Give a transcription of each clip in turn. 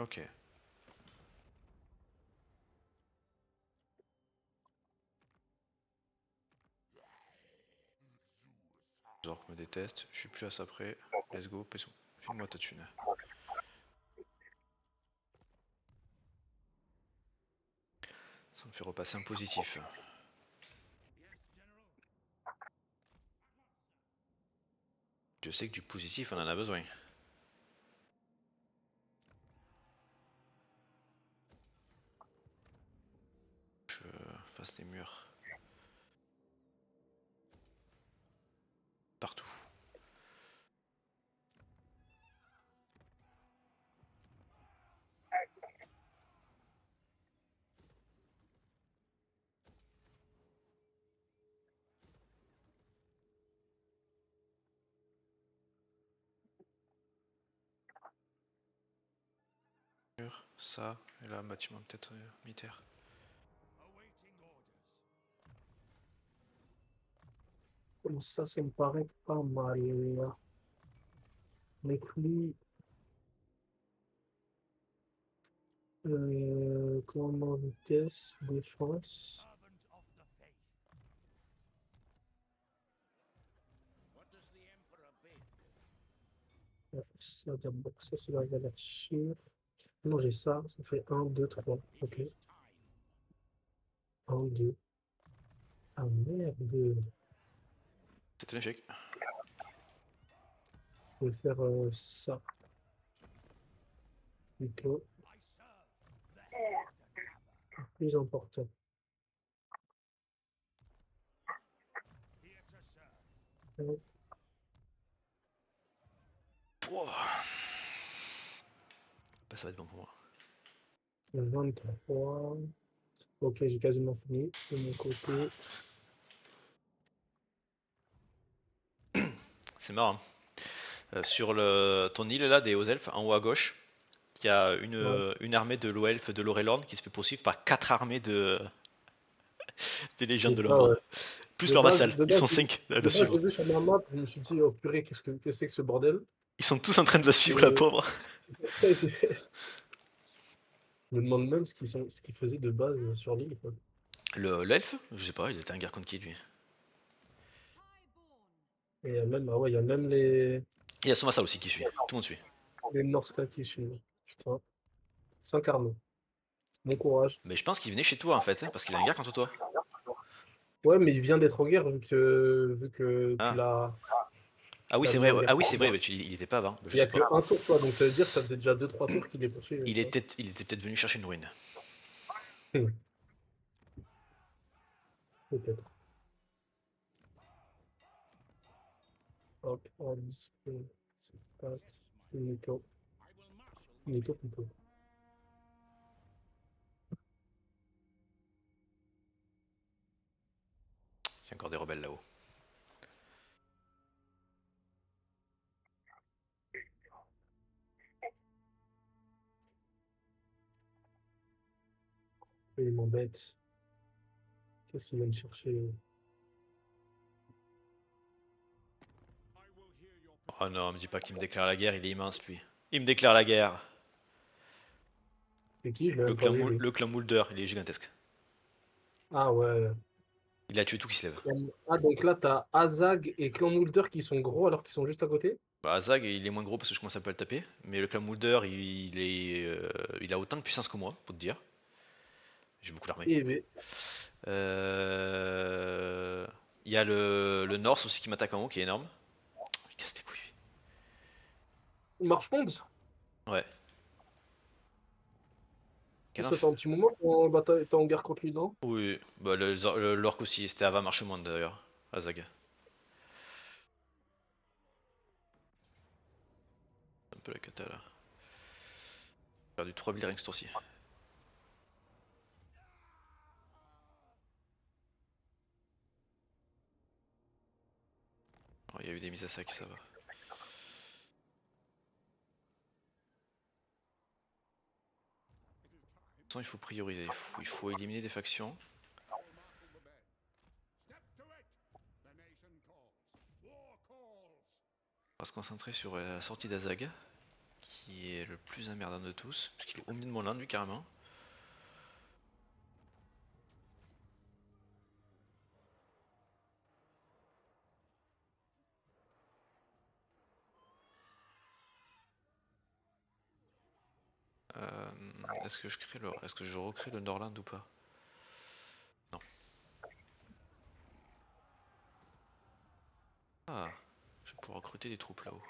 Ok. Zork me déteste, je suis plus à ça près. Let's go, Pesson. File-moi ta thune. Ça me fait repasser un positif. Je sais que du positif on en a besoin. Je fasse des murs. Partout. Ça, et là, un bâtiment peut-être militaire. Comme ça me paraît pas mal. Les flux, commandement vitesse, défense. Ça, d'abord, ça c'est la galacture. Non, j'ai ça, ça fait un 2 3. Ok. Un 2. Ah merde. C'est un échec. Je vais faire ça plutôt. Plus important. Pouah. Bah, ça va être bon pour moi. 23. Ok, j'ai quasiment fini de mon côté. C'est marrant. Sur ton île là, des hauts elfes, en haut à gauche, il y a Ouais, une armée de low elfes de Lorelorn qui se fait poursuivre par 4 armées des légions c'est de ça, l'ombre. ouais. Plus leur vassal, ils sont 5 à De la base, suivre. j'ai vu sur ma map, je me suis dit, oh purée, qu'est-ce que c'est que ce bordel? Ils sont tous en train de la suivre, la Et pauvre. après, je me demande même ce qu'ils faisaient de base sur l'île, quoi. L'elfe, je sais pas, il était en guerre contre qui lui. Et il y a même, ah ouais, il y a même Il y a son vassal aussi qui suit, tout le monde suit. les Norska qui suivent. Putain, 5 armes. Bon courage. Mais je pense qu'il venait chez toi en fait, hein, parce qu'il est en guerre contre toi. Ouais, mais il vient d'être en guerre vu que Ah, ah tu oui l'as c'est mis vrai, en guerre ah oui contre c'est vrai, moi. mais il était pas avant, bah, Il je n'y a sais pas. que un tour, tu vois, donc ça veut dire que ça faisait déjà 2 3 tours qu'il est poursuivi, tu vois. Il était peut-être venu chercher une ruine. Hmm, peut-être. Hop, en dispo. C'est pas finito. Finito plutôt. Il y a encore des rebelles là-haut. Il m'embête. Qu'est-ce qu'il vient me chercher? Oh non, me dis pas qu'il me déclare la guerre, il est immense lui. Il me déclare la guerre. C'est qui? Je l'ai même pas vu, lui. Le clan Mulder, il est gigantesque. Ah ouais. Il a tué tout qui se lève. Ah, donc là, t'as Azag et Clan Moulder qui sont gros alors qu'ils sont juste à côté? Bah, Zag, il est moins gros parce que je commence un peu à le taper. Mais le clan Mulder, il a autant de puissance que moi, pour te dire. J'ai beaucoup d'armées. Eh mais, Il y a le Norse aussi qui m'attaque en haut, qui est énorme. Il casse les couilles. Marchmonde? Ouais. Quel Ça fait enf... un petit moment t'es en guerre contre lui, non? Oui, bah, l'orc aussi, c'était avant Marchemont d'ailleurs, à Zag. Un peu la cata là. J'ai perdu 3 villes rien que ce tour-ci. Oh, il y a eu des mises à sac, ça va. De toute façon, il faut prioriser, il faut éliminer des factions. On va se concentrer sur la sortie d'Azag, qui est le plus emmerdant de tous, parce qu'il est au milieu de mon land lui carrément. Est-ce que je recrée le Norland ou pas? Non. Ah, je vais pouvoir recruter des troupes là-haut.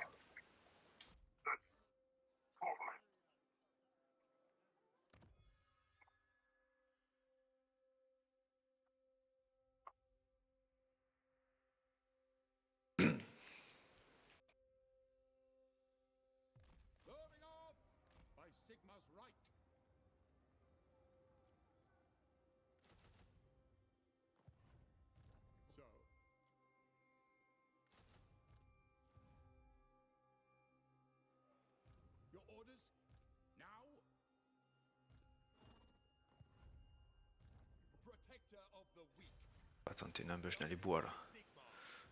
On va tenter une ambush dans les bois là.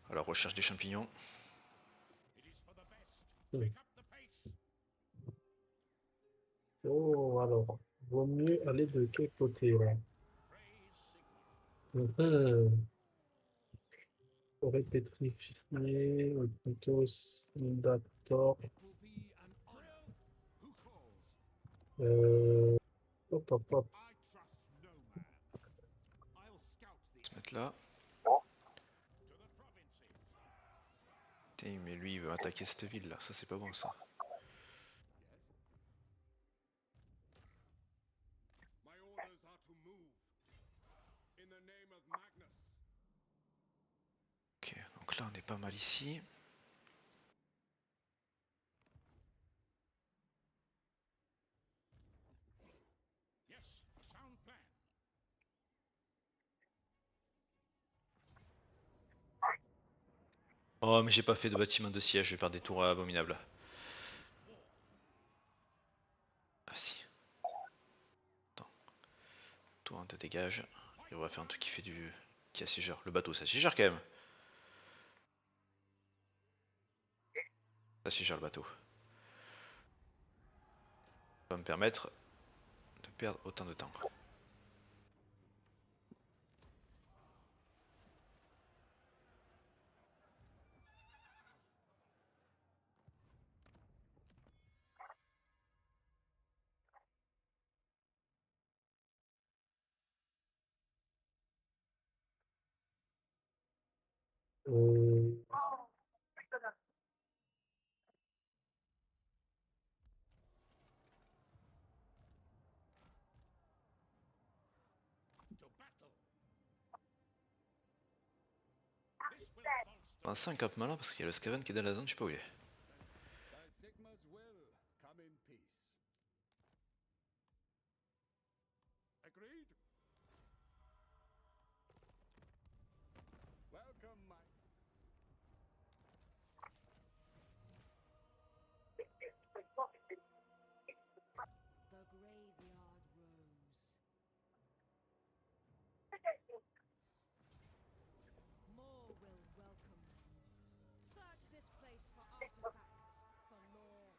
À la recherche des champignons. Oh, alors, vaut mieux aller de quel côté là? Forêt pétrifiée, ou plutôt Sindator. Hop, hop, hop. Se mettre là. Putain, mais lui il veut attaquer cette ville là, ça c'est pas bon ça. Ok, donc là on est pas mal ici. Oh mais j'ai pas fait de bâtiment de siège, je vais perdre des tours abominables. Ah si. Attends. Toi on te dégage. Et on va faire un truc qui fait du. Qui assiégeur. Le bateau ça assiégeur quand même. Ça assiégeur le bateau. Ça va me permettre de perdre autant de temps. Euh, On a 5 cap malin parce qu'il y a le Scaven qui est dans la zone, je sais pas où il est. The graveyard rose. More will welcome. Search this place for artifacts, for lore.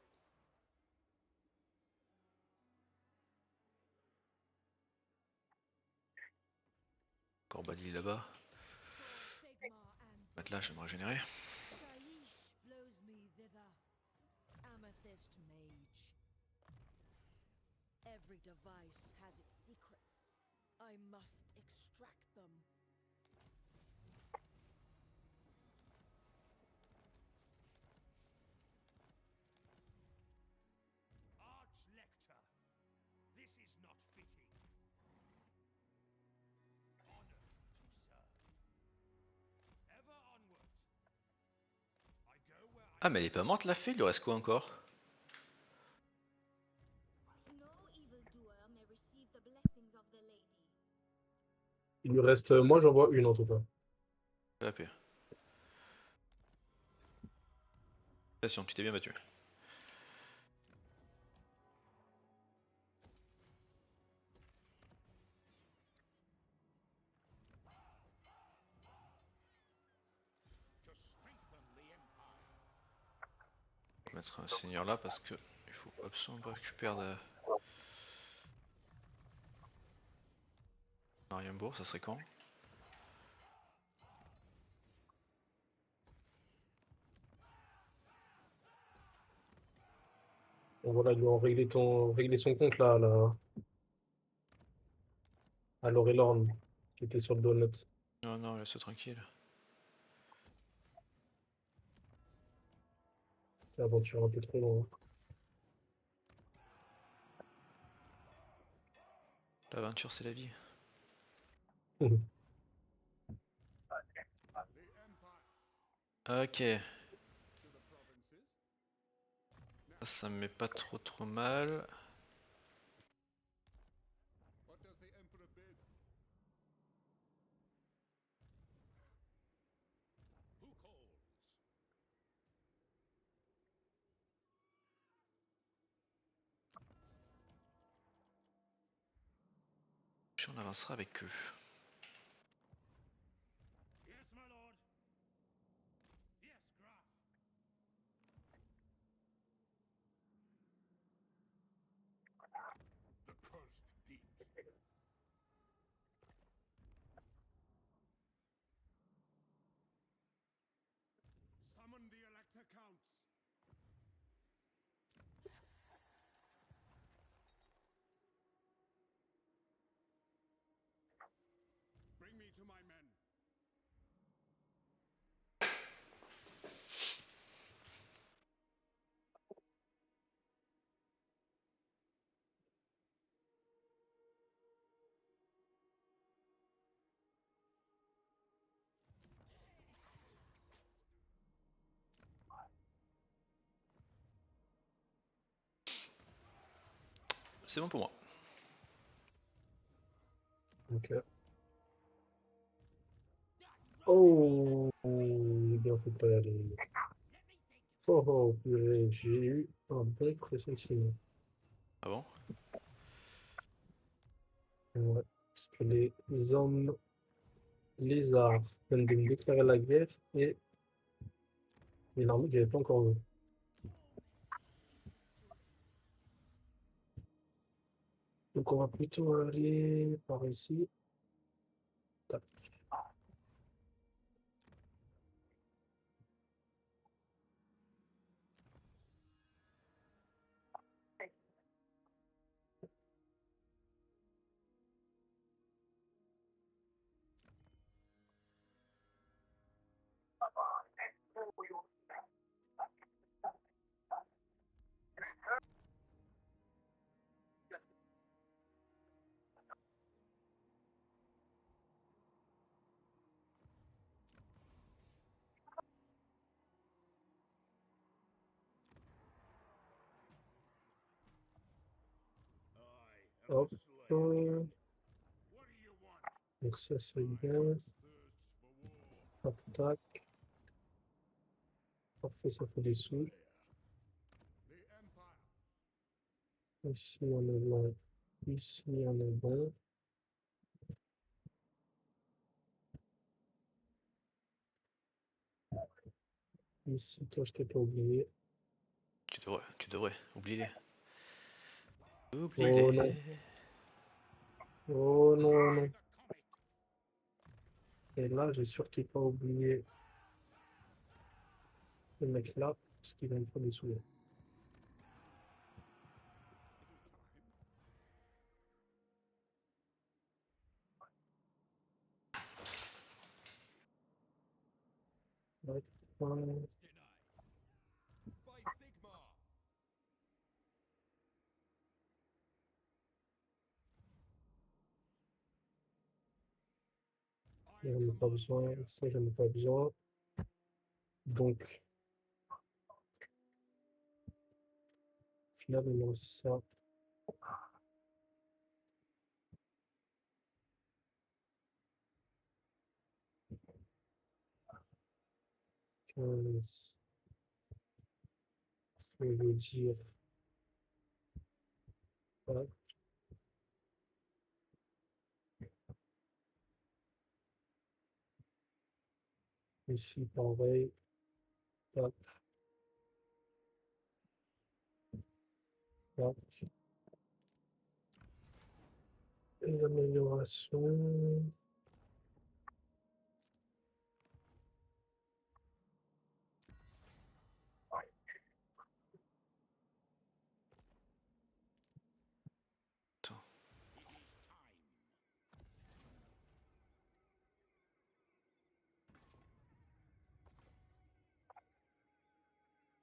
Corbadil là-bas. For Sigmar and Mettre là, je vais me régénérer. Shaiish blows me thither. Amethyst mage. Every device has its secrets. I must extract them. Archlector, this is not fitting. Honored to serve. Ever onward. I go where I Ah mais elle est pas morte la fée, il lui reste quoi encore? No evildoer may receive the blessings of the lady. il lui reste, moi j'en vois une en tout cas. La paix. Félicitations, tu t'es bien battu. to strengthen the empire. Je vais mettre un seigneur là parce que il faut absolument pas que je perde Marienbourg, ça serait quand? Bon, voilà, ils lui ont réglé son compte là, à Lorelorn, qui était sur le donut. Non, non, laisse-le tranquille. L'aventure un peu trop loin. L'aventure, c'est la vie. Ok, ça me met pas trop mal. On avancera avec eux. Yes, my lord. Yes, Graf. The cursed deeps. Summon the Elector Counts. Bring me to my men. C'est bon pour moi. Ok. Oh, j'ai bien fait de pas y aller. Oh, oh, purée, j'ai eu un bon pressentiment. Ah bon? Ouais, parce que les hommes lézards viennent de me déclarer la guerre et une armée que j'avais pas encore vue. Donc on va plutôt aller par ici. Tac. I am Hop. the slave. What do you want? Donc ça c'est My bien. heart thirsts for war. Tac, tac. Parfait, ça fait des sous. The Empire. Ici on est bon. Ici on est bon. Ici, toi, je t'ai pas oublié. Tu devrais. Oublie-les. Oh non. Oublie-les. Oh non, non. The comet. Et là, j'ai surtout pas oublié le mec là, parce qu'il va me faire des sous. It is time. Ouais. Denied. By Sigmar. Ça, j'en ai pas besoin. Ça, j'en ai pas besoin. Donc, au final, il me reste ça. Ça veut dire. Voilà. Ici, pareil. Tac. Hop. Les améliorations. Attends.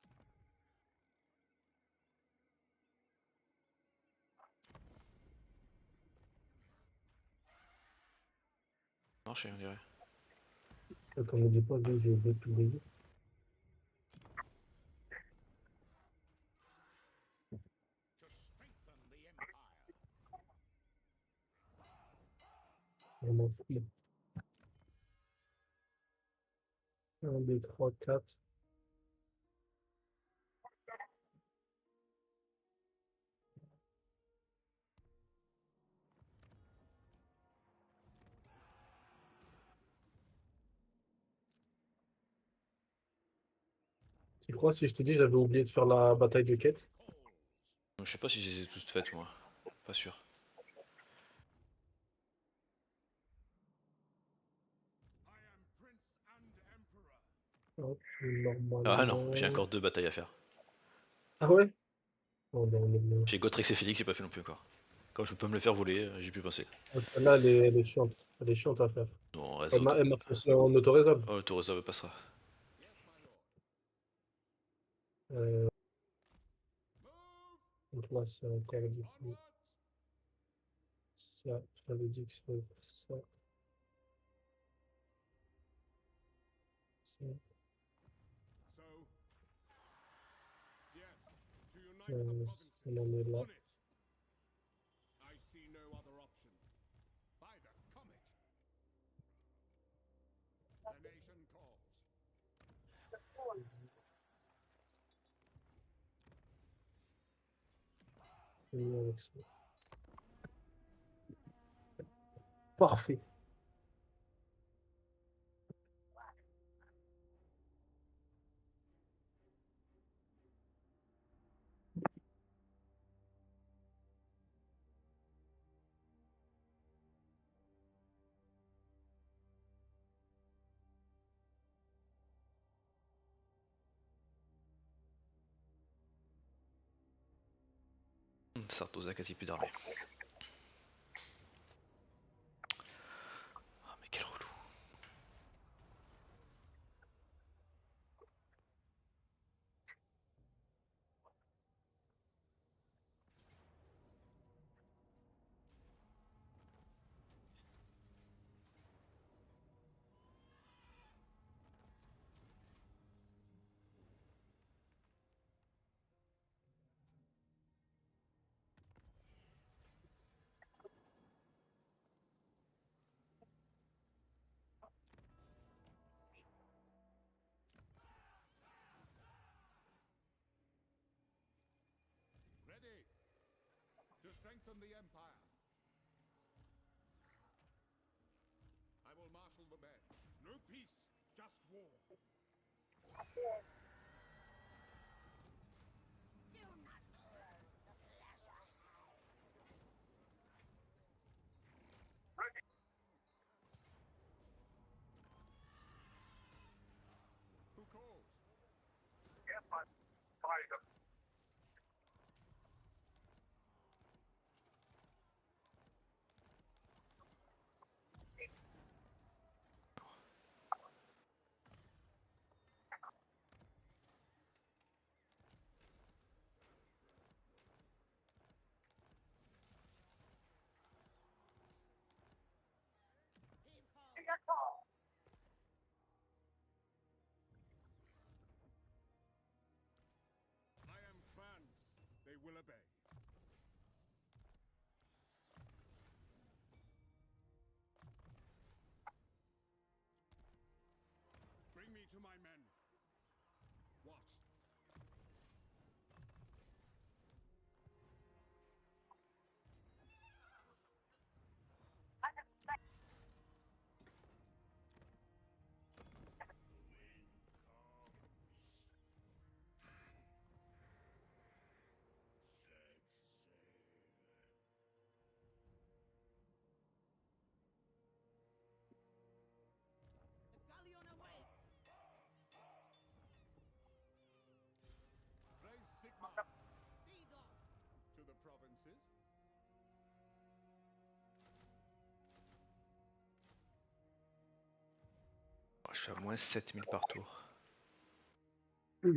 It is time. Marché, on dirait. Comme on dit pas, vu que j'ai découvert. To strengthen the Empire. Vraiment fou. 1, 2, 3, 4. Tu crois si je te dis j'avais oublié de faire la bataille de quête? Calls. Donc, je sais pas si je les ai toutes faites, moi. Pas sûr. I am Prince and Emperor. Hop, Ah non, normalement. j'ai encore 2 batailles à faire. Ah ouais? Bon, ben, on est bon. J'ai Gotrek et Félix, j'ai pas fait non plus encore. Comme je peux pas me le faire voler, j'ai pu passer. Ah, celle-là, elle est chiante. Elle est chiante à faire. Non, reste auto. Elle marche aussi en autorésolve. Oh, l'auto-réserve passera. Yes, my lord. Euh, Move donc là, c'est encore du coup. onwards. Ça, j'avais dit que ça. Ça. So, yes, to unite the On provinces. en est là. On it. I see no other option. By the comet. The nation calls. Fini avec ça. Parfait. Sartosa quasi plus d'armée. Ah, mais quel relou. Ready to strengthen the Empire. I will marshal the men. No peace, just war. Who calls? I am France. They will obey. Bring me to my men. What? Je suis à moins 7000 par tour. What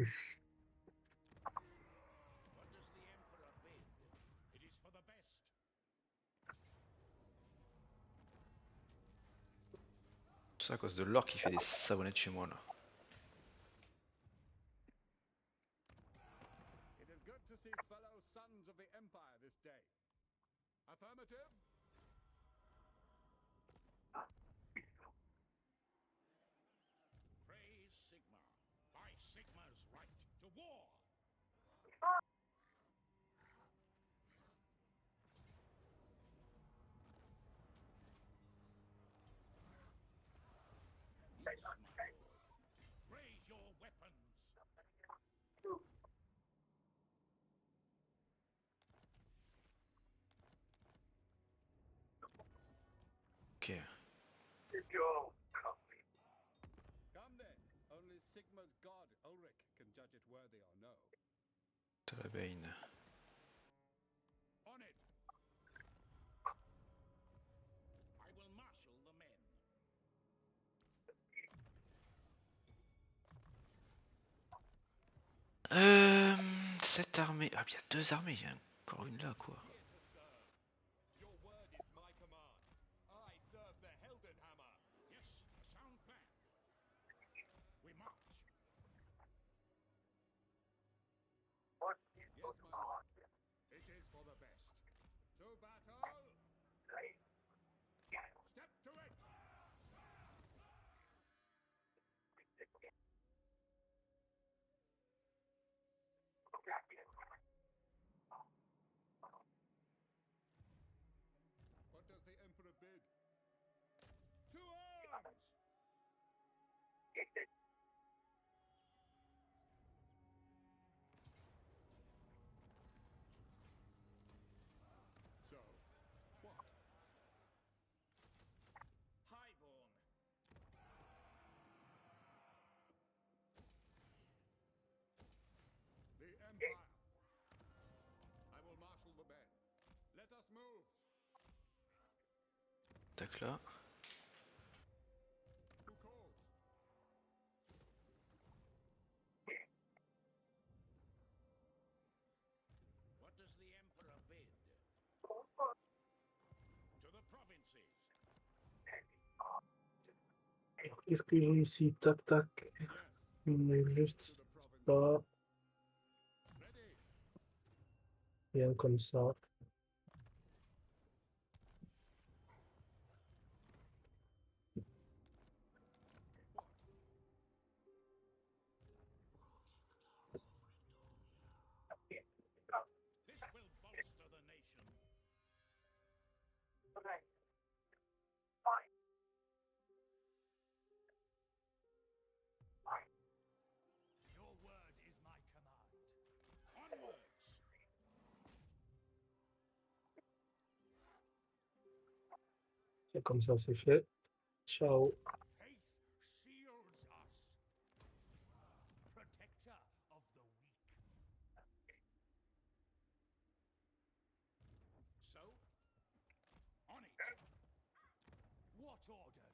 does the Emperor bid? It is for the best. Tout ça à cause de l'or qui fait des savonnettes chez moi là. It is good to see fellow sons of the Empire this day. Affirmative? Praise Sigma. By Sigma's right to war. Yes, my lord. Raise your weapons. Ok. Come then. Only Sigma's god, Ulrich, can judge it worthy or no. Talabane. On it! I will marshal the men. Cette armée. Ah, il y a deux armées, il y a encore une là quoi. Here to serve. Your word is my command. I serve the Heldenhammer. Yes, a sound plan. We march. Yes, my lord. It is for the best. To battle! Step to it! What does the Emperor bid? To arms! So, what? Highborn. The Empire. I will marshal the men. Let us move. Tac là. Who calls? What does the Emperor bid? To the provinces. Alors, qu'est-ce que j'ai ici? Tac, tac. Yes. Mais To juste the provinces. ça. Ready. Bien comme ça. What? This will bolster the nation. Your word is my command. Onwards! Et comme ça, c'est fait. Ciao. Faith shields us. Protector of the weak. So, on it. What orders?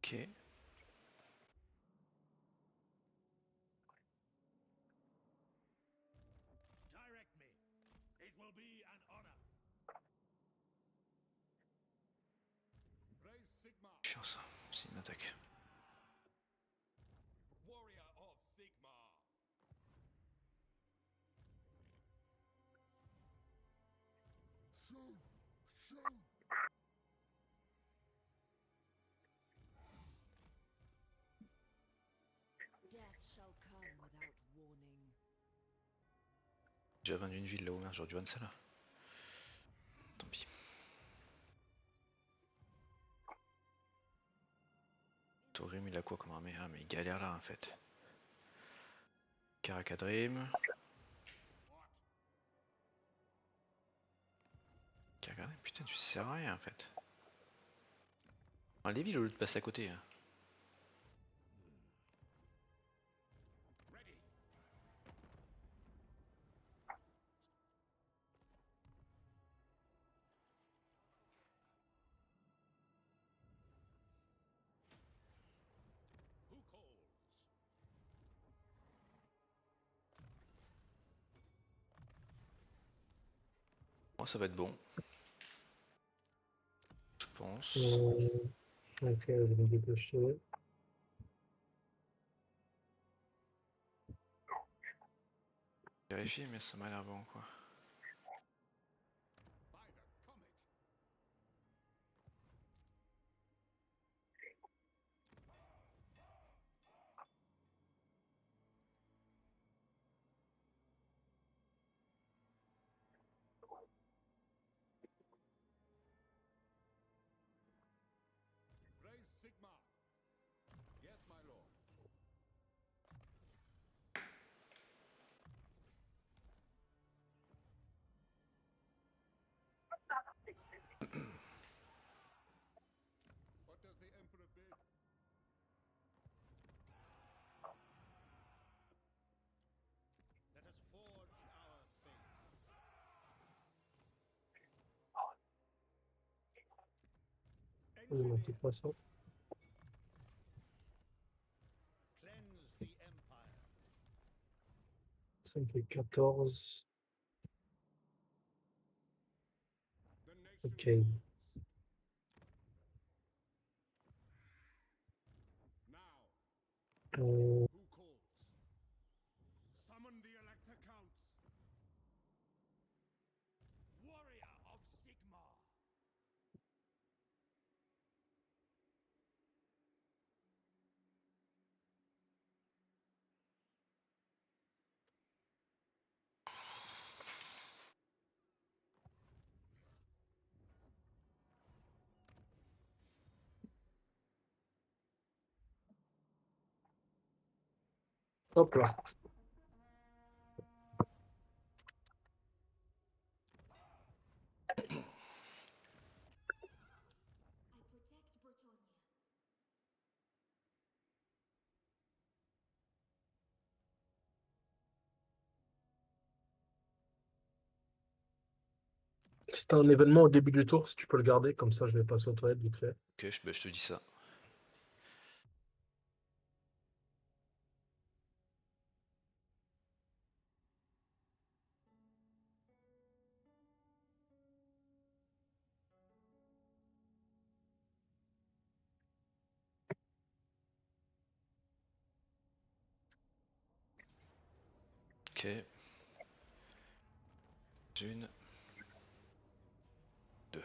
Ok. Direct me. It will be an honor. Praise Sigma. Chiant ça. C'est une attaque. Warrior of Sigma. Shoot! Shoot! Death shall come without warning. Déjà vendu une ville là-haut, merde, j'aurais dû vendre ça là. Tant pis. Thorim il a quoi comme armée? Ah mais il galère là en fait. Karakadrim. What? Karakadrim, putain tu sers à rien en fait. Ah, les villes au lieu de passer à côté. Hein. Ready. Who calls? Moi ça va être bon. Je pense. Ok, je vais me dépêcher. Vérifier mais ça m'a l'air bon quoi. By the comet. Raise Sigma. Yes, my lord. What does the Emperor bid? Let us forge our fate. De Engineer, toute façon. cleanse the Empire. Ça me fait 14. The nation Ok. rules. Now, Euh, who calls? Summon the Elector Counts. Warrior of Sigma. hop là. I protect Bretonnia. C'était un événement au début du tour, si tu peux le garder, comme ça je vais passer aux toilettes vite fait. Ok, bah, je te dis ça. Ok. Une. Deux.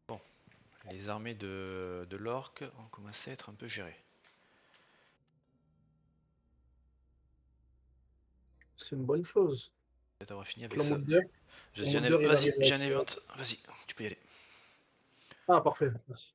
Bon. Les armées de l'orque ont commencé à être un peu gérées. C'est une bonne chose. Peut-être avoir fini avec ça. Clamolder, Clamolder, il Vas-y, arrive j'ai avec... un event. Vas-y, tu peux y aller. Ah, parfait, merci.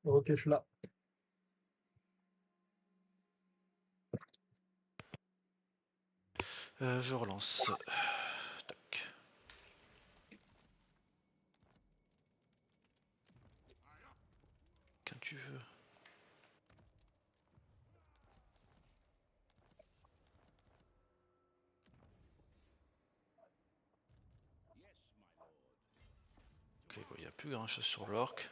Ok, je suis là. Je relance. Tac. Quand tu veux. Ok, bon, il n'y a plus grand chose sur l'orc.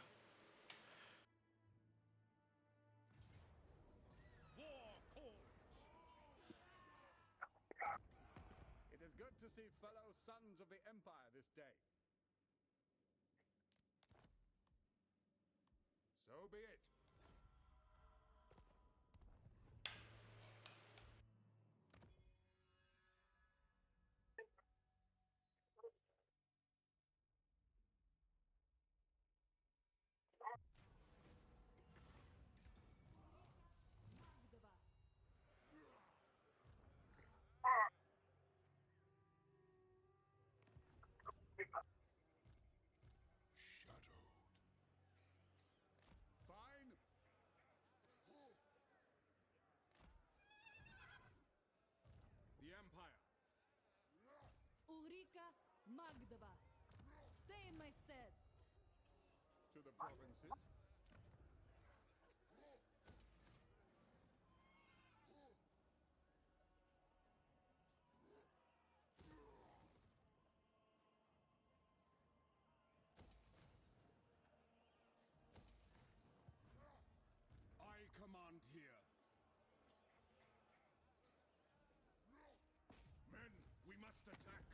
War calls. It is good to see fellow sons of the Empire this day. So be it. Magdaba. Fine. The Empire. Ulrika Magdaba. Stay in my stead. To the provinces. I command here. Men, we must attack.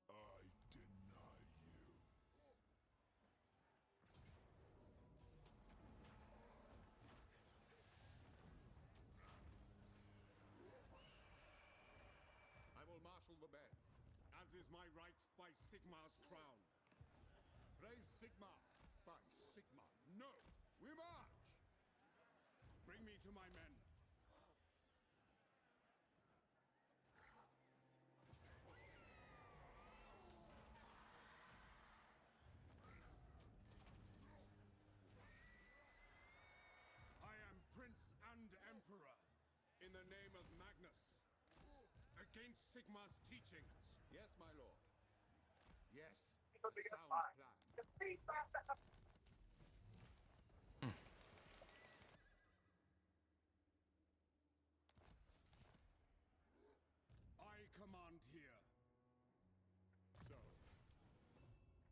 I deny you. I will marshal the men, as is my right by Sigmar's crown. Praise Sigmar. By Sigmar. No! We march! Bring me to my men. I am Prince and Emperor, in the name of Magnus, against Sigmar's teachings. Yes, my lord. Yes, a sound plan. I command here. So,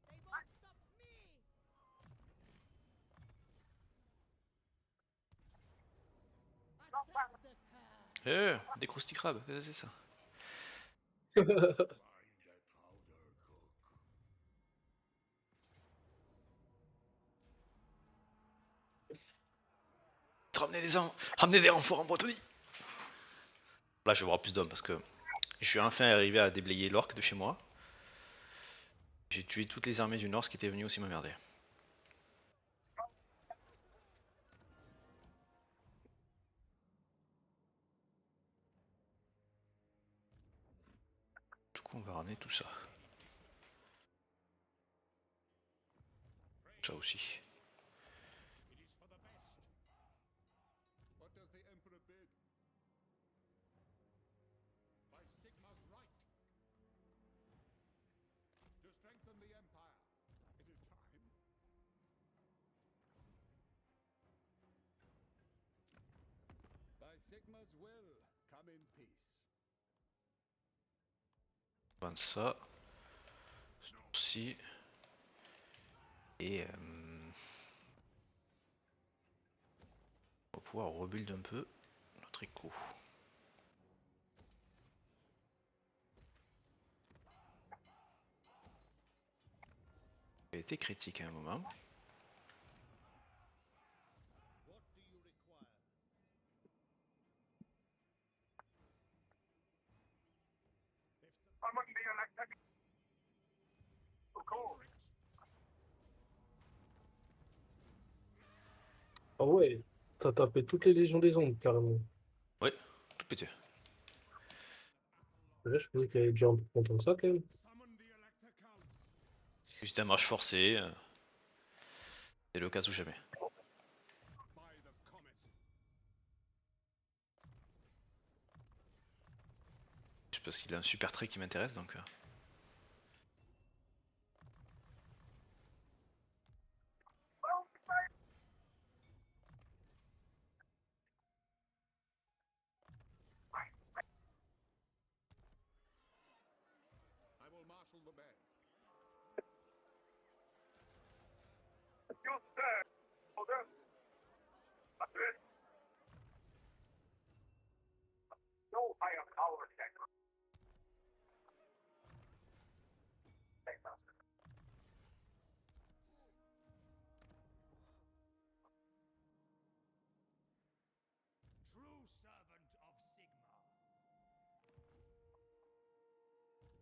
They won't stop me. Attack the car. Des croustilles crabes, qu'est-ce que c'est ça? find a powder cook. Ramenez des renforts en Bretonie. Là, je vais voir plus d'hommes parce que je suis enfin arrivé à déblayer l'orc de chez moi. J'ai tué toutes les armées du Nord qui étaient venues aussi m'emmerder. Du coup, on va ramener tout ça. Ça aussi. It is for the best. What does the Emperor bid? By Sigmar's right. To strengthen the Empire. It is time. By Sigmar's will, come in peace. On va vendre ça. Aussi. Et on va pouvoir rebuild un peu notre écho. Il a été critique à un moment. What do you require? Ah ouais, t'as tapé toutes les légions des ombres, carrément. Ouais, tout pété. Là, je pensais qu'il y avait déjà un peu content de ça, quand même. Summon the Elector Counts. Juste un marche forcée. C'est le cas où jamais. By the comet. Juste parce qu'il a un super trait qui m'intéresse donc. I will marshal the band. True servant of Sigma.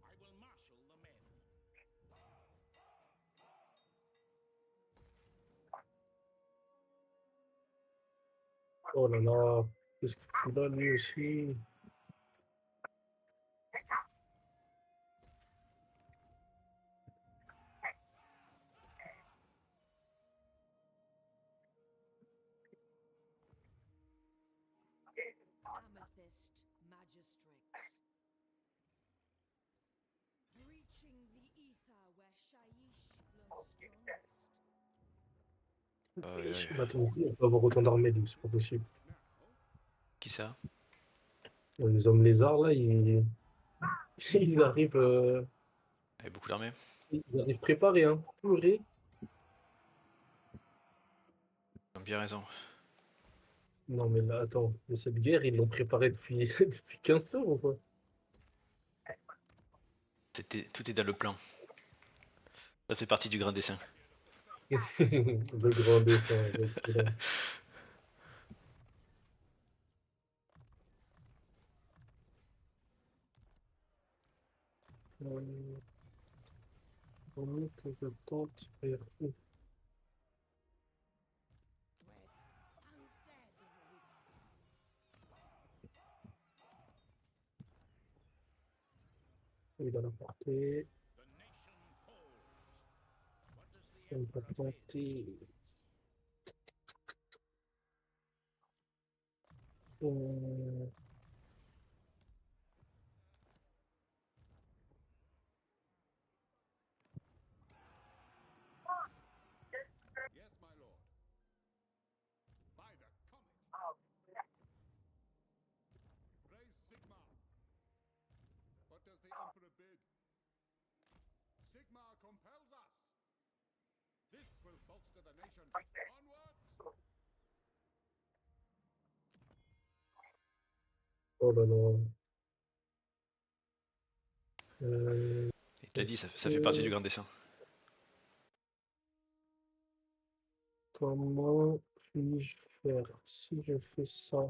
I will marshal the men. Oh là là, qu'est-ce qu'il fout là lui aussi? Amethyst Magistrix. Breaching the ether where Shaiish blows strongest. Attends, on peut avoir autant d'armées, lui, c'est pas possible. Now, Qui ça? Les hommes lézards, là, ils arrivent, Il y a beaucoup d'armées. ils arrivent préparés, hein. Purée. Ils ont bien raison. Non, mais là, attends, mais cette guerre, ils l'ont préparée depuis, depuis 15 heures ou quoi? Tout est dans le plan. Ça fait partie du grand dessin. Le grand dessin, excellent. Euh, vaut mieux que je tente vers où? Dread undead rodents. Il a la portée. the nation calls. What does the On va Emperor bid? tenter. Euh, Yes, my lord. By the comet. Praise Sigma. What does the Emperor bid? Sigma compels us. This will bolster the nation. Onwards! Oh là là. Euh, Il t'a dit, est-ce ça fait partie du que- grand dessin. Comment puis-je faire si je fais ça? It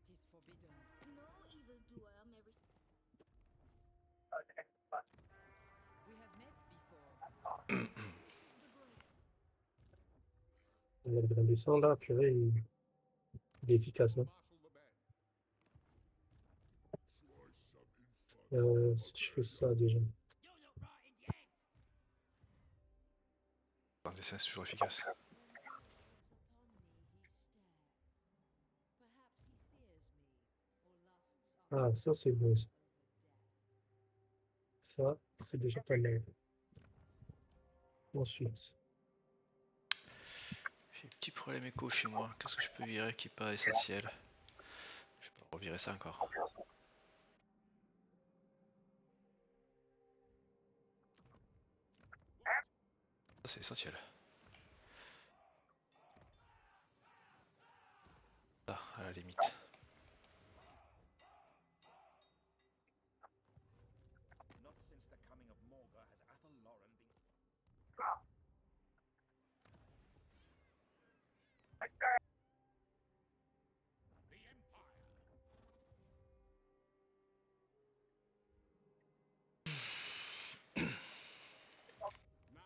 is forbidden. No evildoer may receive. We have met before. Perishes the brave. Le grand dessin, là, purée, il est efficace, hein. Marshal the band. Si je fais ça déjà. Grand dessin, c'est toujours efficace. When he looks upon me, he stares. Perhaps he fears me, or lusts after Ah, ça, c'est bon. Ça, over death. Ça, c'est déjà pas mal. Ensuite, J'ai un petit problème écho chez moi. Qu'est-ce que je peux virer qui est pas essentiel? Je peux revirer ça encore. Ça c'est essentiel. Ça, à la limite. Not since the coming of Morga has Athel Lauren been. The Empire. Now.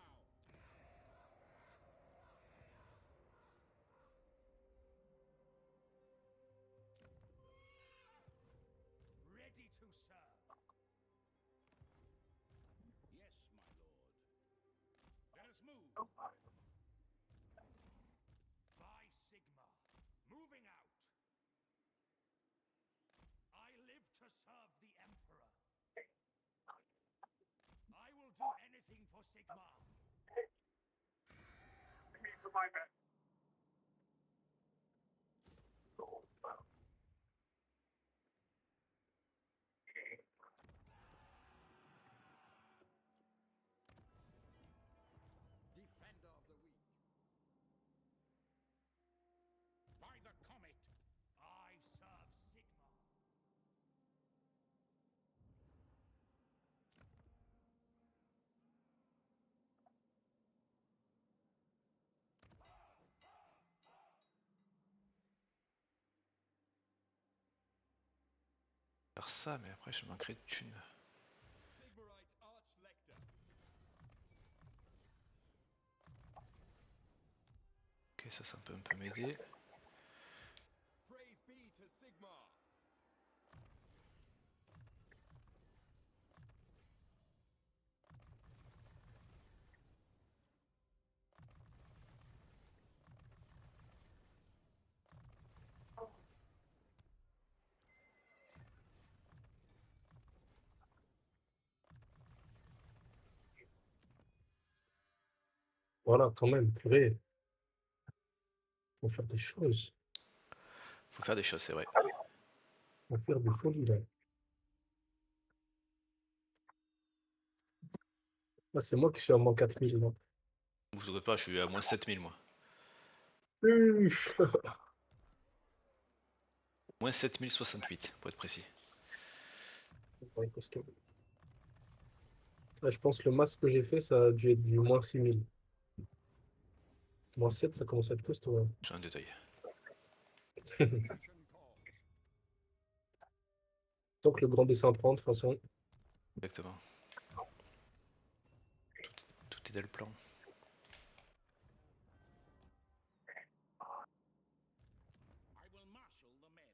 By Sigma, moving out. I live to serve the Emperor. I will do anything for Sigma. Defender of the weak. By the comet. I serve Sigma. Faire ça, mais après je manquerai de thunes. Sigmarite Archlector. Ok, ça peut un peu m'aider. Praise be to Sigma. Voilà, quand même, purée. Faut faire des choses. Faut faire des choses, c'est vrai. Faut faire des folies, là. Là, c'est moi qui suis à moins 4000, là. Vous inquiétez pas, je suis à moins 7000 moi. Uff. Moins 7068 pour être précis. Ouais, parce que... Là, je pense que le masque que j'ai fait, ça a dû être du moins 6000. Moins 7, ça commence à être costaud. Hein. J'ai un détail. Nation calls. Tant que le grand dessin prend, de toute façon. Exactement. Tout est dans le plan. I will marshal the men.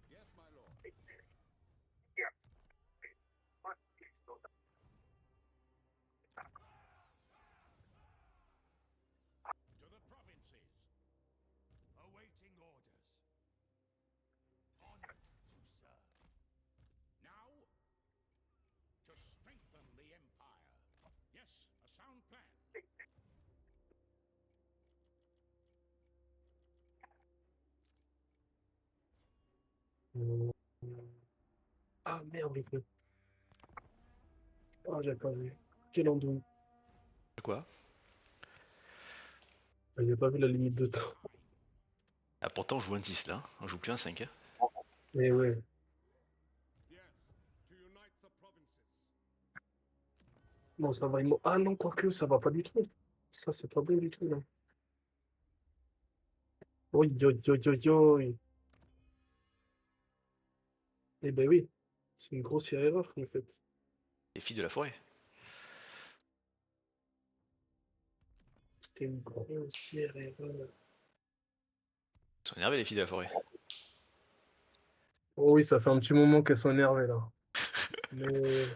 Yes, my lord. To the provinces. Awaiting orders. Honored to serve. Now, to strengthen the Empire. Yes, a sound plan. Ah merde, le coup. Ah, j'avais pas vu. Quel andouille. Quoi? J'avais pas vu la limite de temps. Ah pourtant je joue un 10 là, on joue plus un 5 hein. Mais ouais. Yes, to unite the provinces. Non, ça va. Ah non, quoique, ça va pas du tout. Ça, c'est pas bon du tout, là. Oi, oi, oi, oi, oi. Eh ben oui. C'est une grossière erreur, en fait. Les filles de la forêt. C'était une grossière erreur. Ils sont énervés les filles de la forêt. Oh oui, ça fait un petit moment qu'elles sont énervées, là. Mais...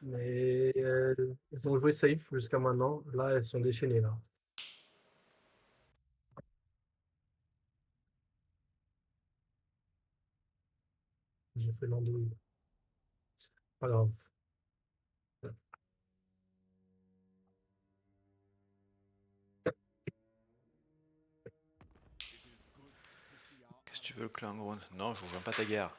Mais elles ont joué safe jusqu'à maintenant. Là, elles sont déchaînées, là. J'ai fait l'andouille. Pas grave. It is good to see our Qu'est-ce que tu veux le clan gros? Non, je vous rejoins pas ta guerre.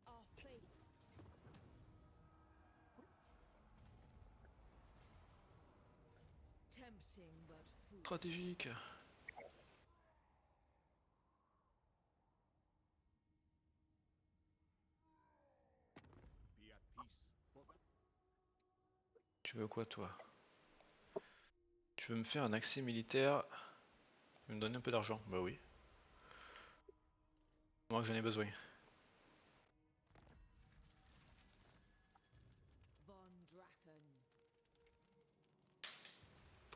Our faith. Tempting but foolish. Stratégique. be at peace for the Tu veux quoi toi? Tu veux me faire un accès militaire? Tu veux me donner un peu d'argent? Bah oui. Moi que j'en ai besoin.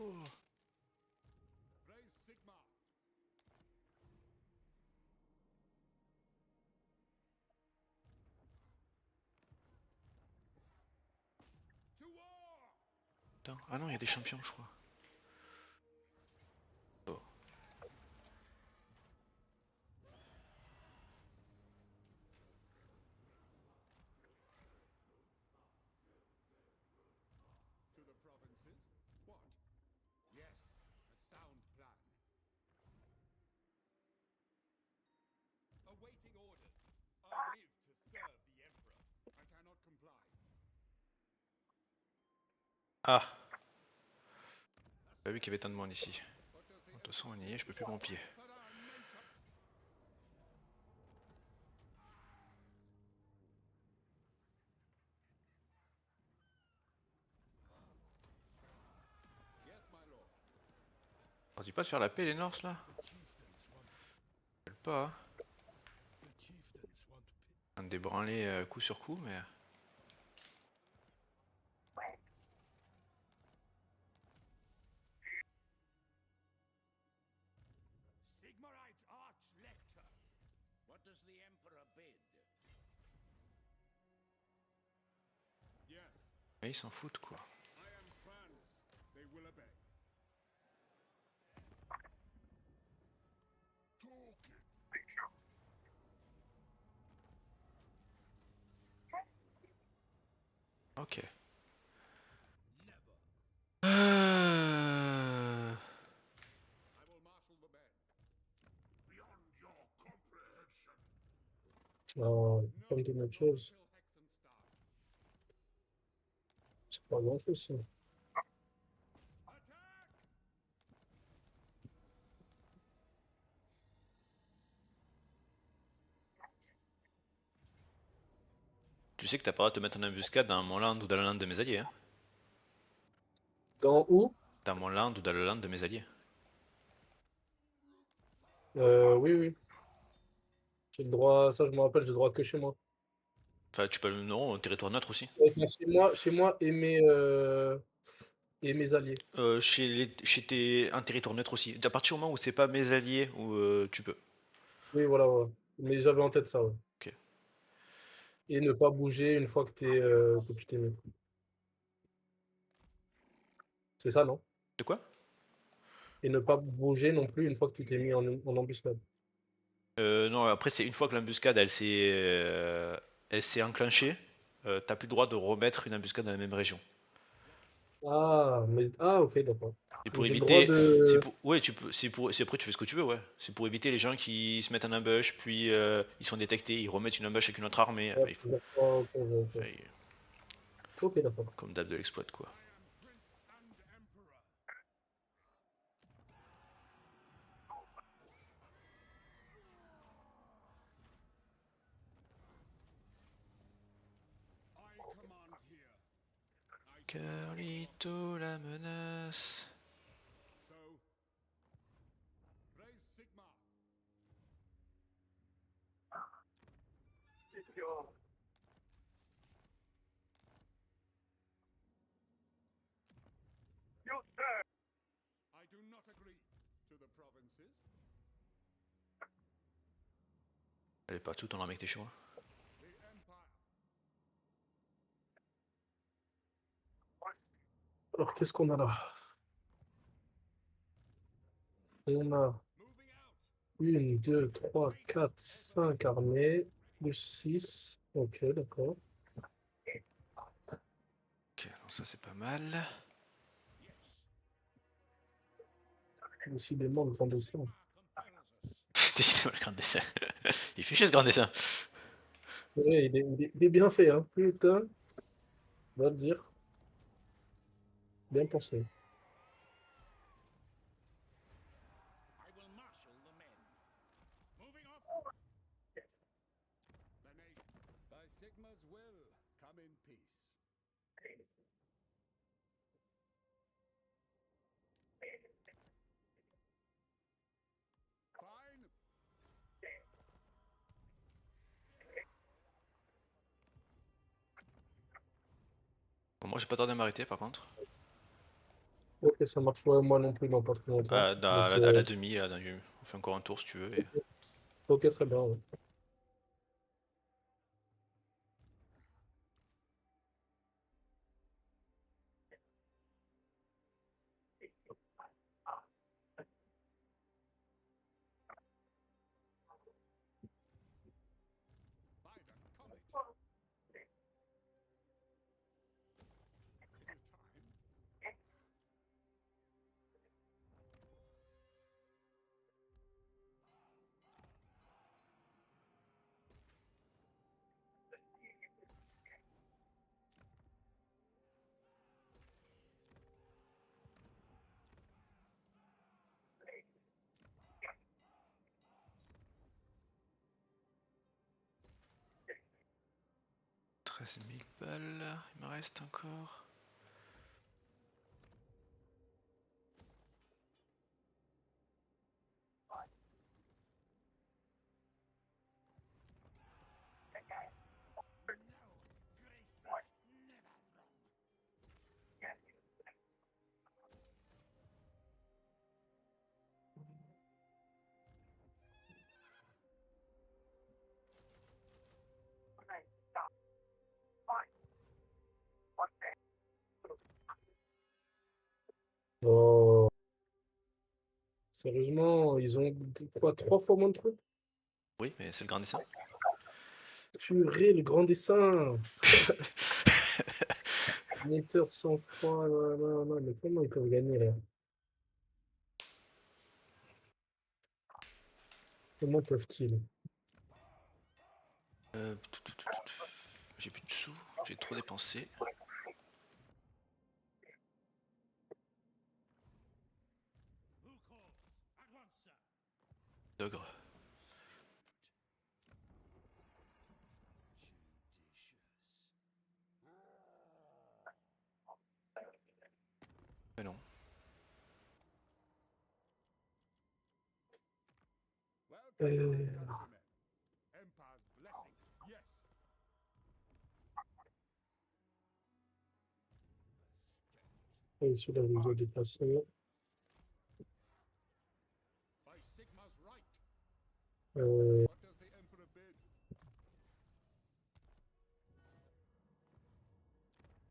dispo. Raise Sigma. To war! Putain. Ah non, il y a des champions, je crois. Oh. To the provinces? What? Yes, a sound plan. Awaiting orders. I live to serve the Emperor. I cannot comply. Ah, pas vu qu'il y avait tant de monde ici. What does the De toute façon, on y est, je peux plus mon pied. for our nation? Yes, my lord. On dit pas de faire la paix les Norse là? Ils veulent pas, hein. Un débranler coup sur coup, mais... Sigmarite Arch-Lector. What does the Emperor bid? Yes, Mais ils s'en foutent quoi. I am France. They will obey. Ok. Never. Euh... I will marshal the men. Beyond your comprehension. Comme de notre chose, Phil Hexenstadt. c'est pas grand chose ça. Attack! Tu sais que t'as pas le droit de te mettre en embuscade dans mon land ou dans le land de mes alliés, hein. Dans où? Dans mon land ou dans le land de mes alliés. Oui, oui. J'ai le droit, ça je me rappelle, j'ai le droit que chez moi. Enfin, tu peux le... Non, territoire neutre aussi. Enfin, chez moi et mes alliés. Chez tes... un territoire neutre aussi. À partir du moment où c'est pas mes alliés, où tu peux. Oui, voilà, voilà. Mais j'avais en tête ça, ouais. Ok. Et ne pas bouger une fois que que tu t'es mis. C'est ça, non? De quoi? Et ne pas bouger non plus une fois que tu t'es mis en embuscade. Non, après c'est une fois que l'embuscade elle s'est enclenchée, t'as plus le droit de remettre une embuscade dans la même région. Ah, mais ah, ok, d'accord. C'est Mais pour j'ai le droit éviter, c'est de. pour, ouais, tu peux, c'est après tu fais ce que tu veux, ouais. C'est pour éviter les gens qui se mettent en ambush, puis ils sont détectés, ils remettent une ambush avec une autre armée. Enfin, Ouais, il faut, d'accord, ok, ok. enfin, Ok, d'accord. comme d'hab de l'exploit quoi. I am Prince and Emperor. I command here. I Carlito la menace. so. Raise Sigma. I do not agree to the provinces. Elle est pas tout, on l'a mec t'es chez moi. The Empire. Alors, qu'est-ce qu'on a là? On a Moving out. 1, 2, 3, 4, 5 armées, plus 6. Ok, d'accord. Ok, alors ça c'est pas mal. Décidément, le grand dessin. Compels us. Décidément le grand dessin. Il fait chier ce grand dessin. Ouais, il est bien fait, hein. Putain, on va te dire. Bien pensé. I will marshal the men. Moving off. The nation. By Sigma's will, come in peace. Fine. Bon, moi j'ai pas tardé à m'arrêter par contre. Ok, ça marche. Ouais, moi non plus, dans pas très longtemps. Donc, À la demi, là, on fait encore un tour si tu veux. Et... ok, très bien. Ouais. By the comet. It is time. 13 000 balles, il me reste encore. No, Gracie, never wrong. Oh, sérieusement, ils ont quoi, 3 fois moins de trucs? Oui, mais c'est le grand dessin. Purée, le grand dessin! Monteur sans froid, non, non, non, mais comment ils peuvent gagner là? Comment peuvent-ils? J'ai plus de sous, j'ai trop dépensé. Who calls? At once, sir. D'ogre. Mais non. Welcome, my Euh, countrymen. Empire's blessing. Yes. et celui-là, ils ont déplacé. By Sigma's right. Euh, What does the Emperor bid?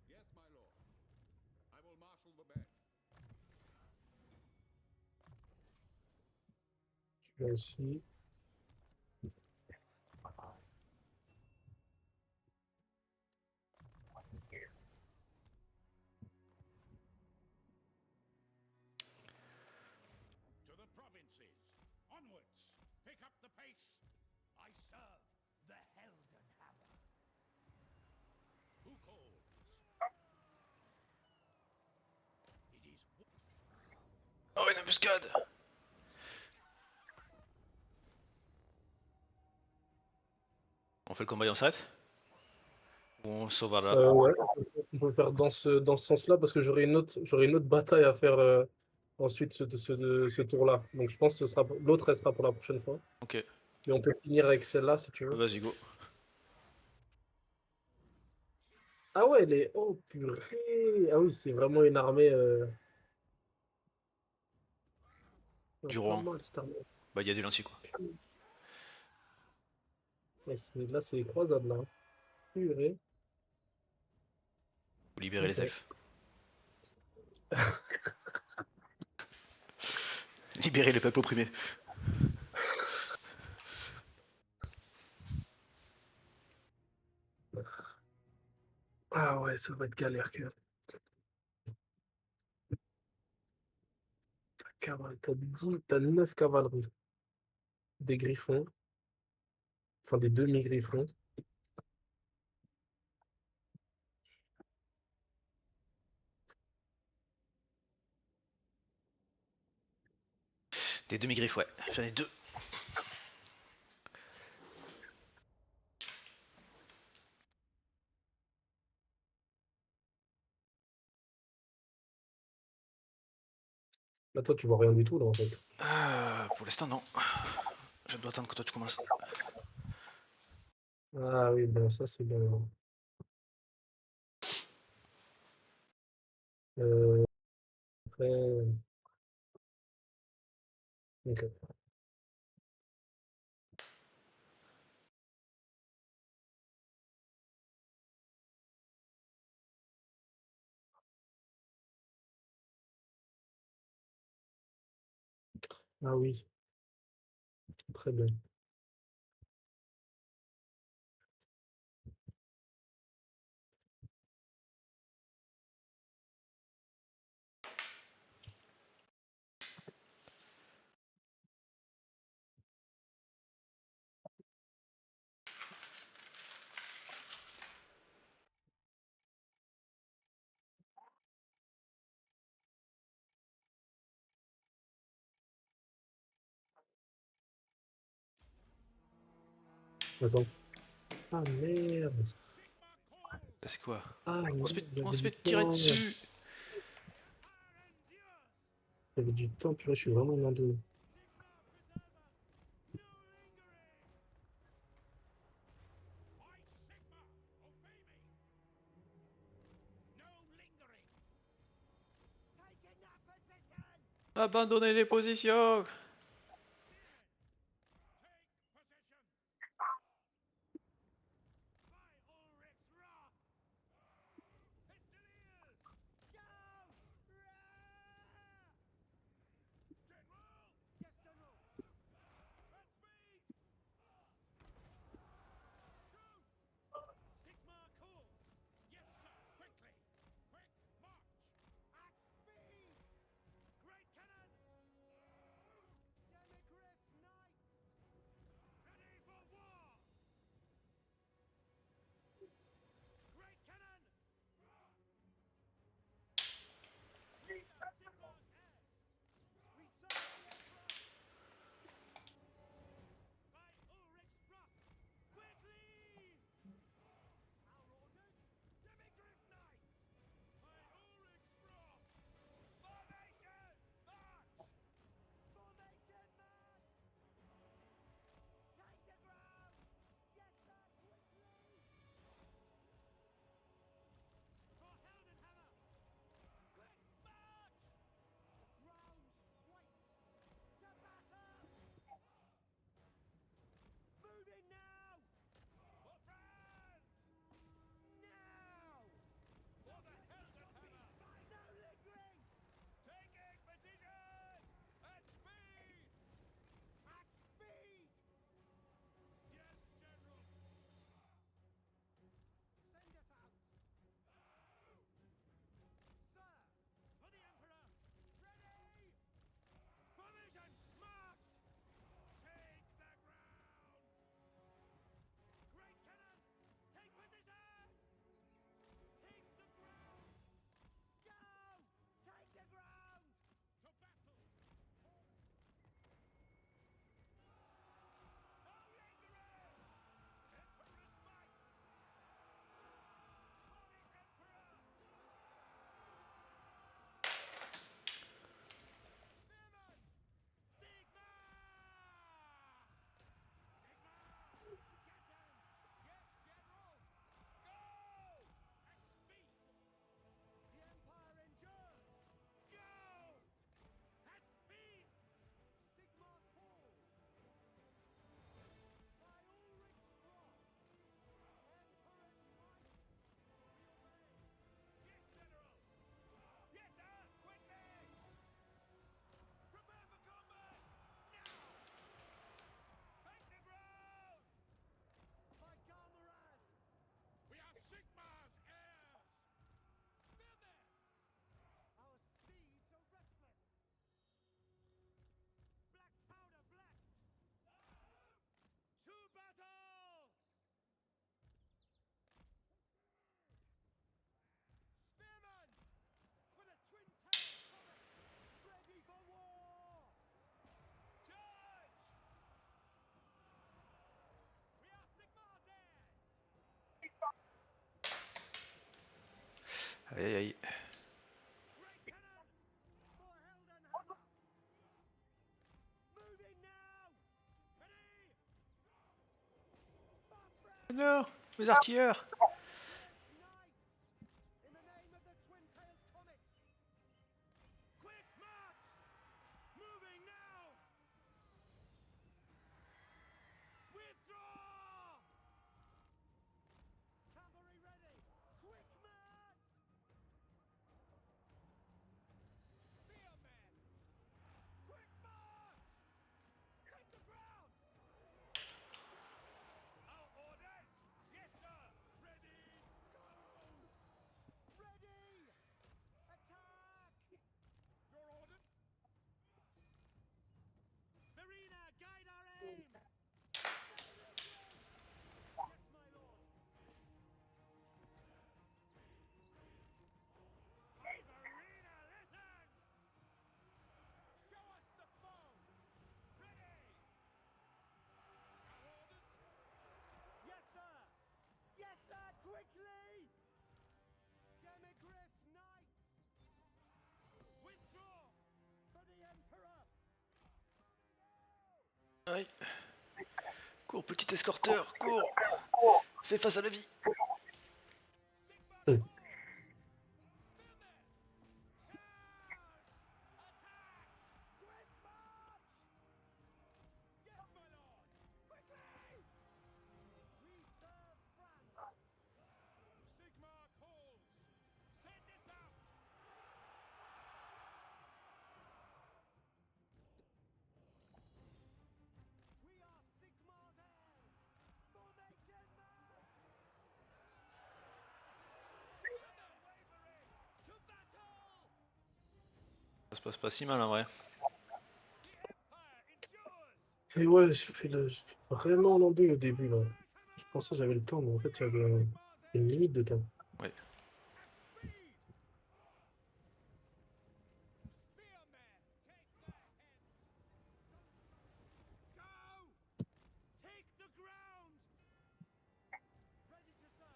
Yes, my lord. I will marshal the band. celui-là aussi. To the provinces. Onwards. Pick up the pace. I serve the Heldenhammer. Who calls? It is. Oh, une embuscade! On fait le combat et on s'arrête? Ou on sauve à la... Ouais, on peut faire dans ce sens-là parce que j'aurai une autre bataille à faire ensuite ce tour-là. Donc je pense que l'autre restera pour la prochaine fois. Ok, Mais on peut finir avec celle-là si tu veux. vas-y, go. Ah ouais, les. Oh purée! Ah oui, c'est vraiment une armée. Du Pas Rouen. mal cette armée. Bah, il y a des lanciers, quoi. Ouais, là, c'est les croisades là. Hein. Purée. Faut libérer les Ok. elfes. Libérer le peuple opprimé. Ah ouais, ça va être galère que. T'as 9 cavaleries. Des griffons. Enfin, des demi-griffons. Des demi-griffes, ouais. J'en ai deux. Là, toi, tu vois rien du tout là en fait. Pour l'instant, non. Je dois attendre que toi tu commences. Ah oui, bon, ça c'est bon. Euh, frère. Ok. Ah oui, très bien. Attends. Ah merde. Sigma calls. C'est quoi? Ah On merde, se fait, on j'avais se du fait tirer temps. dessus! Empire endures. J'avais du temps, puis là, je suis vraiment landonné. Sigma preserve us. No lingering. By Sigma, obey me. No lingering. Taking that position. Abandonnez les positions! Spearmen, take position. By Ulrich's wrath. Pistoliers, go! Rah! General! Yes, General. At speed. Go! Sigma calls. Yes, sir. Quickly. Quick march. At speed. Great cannon. Demigriff knights. Ready for war. Great cannon. We are Sigma's heirs. We serve the Emperor. By Ulrich's wrath. Quickly. Our orders? Demigriff knights. By Ulrich's wrath. Formation march. Formation march. Take the ground. Yes, sir. Quickly. For Heldenhammer. Quick march. The ground quakes. To battle. Moving now. For France. Now. For the Heldenhammer. No lingering. Taking position. At speed. At speed. Yes, General. Send us out. Sir, for the Emperor. Ready. Formation, march. Take the ground. Great cannon. Take position. Take the ground. Go. Take the ground. To battle. No lingering. Emperor's might. For the Emperor. Spearman! Sigma! Sigma! Get them! Yes, General! Go! At speed! The Empire endures! Go! At speed! Sigma calls! By Ulrich's wrath! Emperor's might! We obey! Yes, General! Yes, sir! Quickly! Prepare for combat! Now! Take the ground! By Galmaraz! We are Sigma's heirs! Spearmen! Our steeds are restless! Black powder blacked! To battle! Spearmen! For the twin-tailed comet! Ready for war! Charge! We are Sigma's heirs! Aïe aïe aïe. Great cannon! For Heldenhammer! Moving now! Ready! For France! Non! Mes artilleurs! Yes, knights! In the name of the twin-tailed comet! Quick Aïe. Cours, petit escorteur, cours. Fais face à la vie. Hmm. Sigmar calls. Send this out. We are Sigmar's heirs. Formation march. Unwavering to battle. Ça se passe pas si mal en vrai. The Empire endures. Et ouais, j'ai fait vraiment l'andouille au début, là. Je pensais que j'avais le temps, mais en fait, j'avais une limite de temps. Ouais. At speed. Spearmen, take their heads. Go. Take the ground. Ready to serve.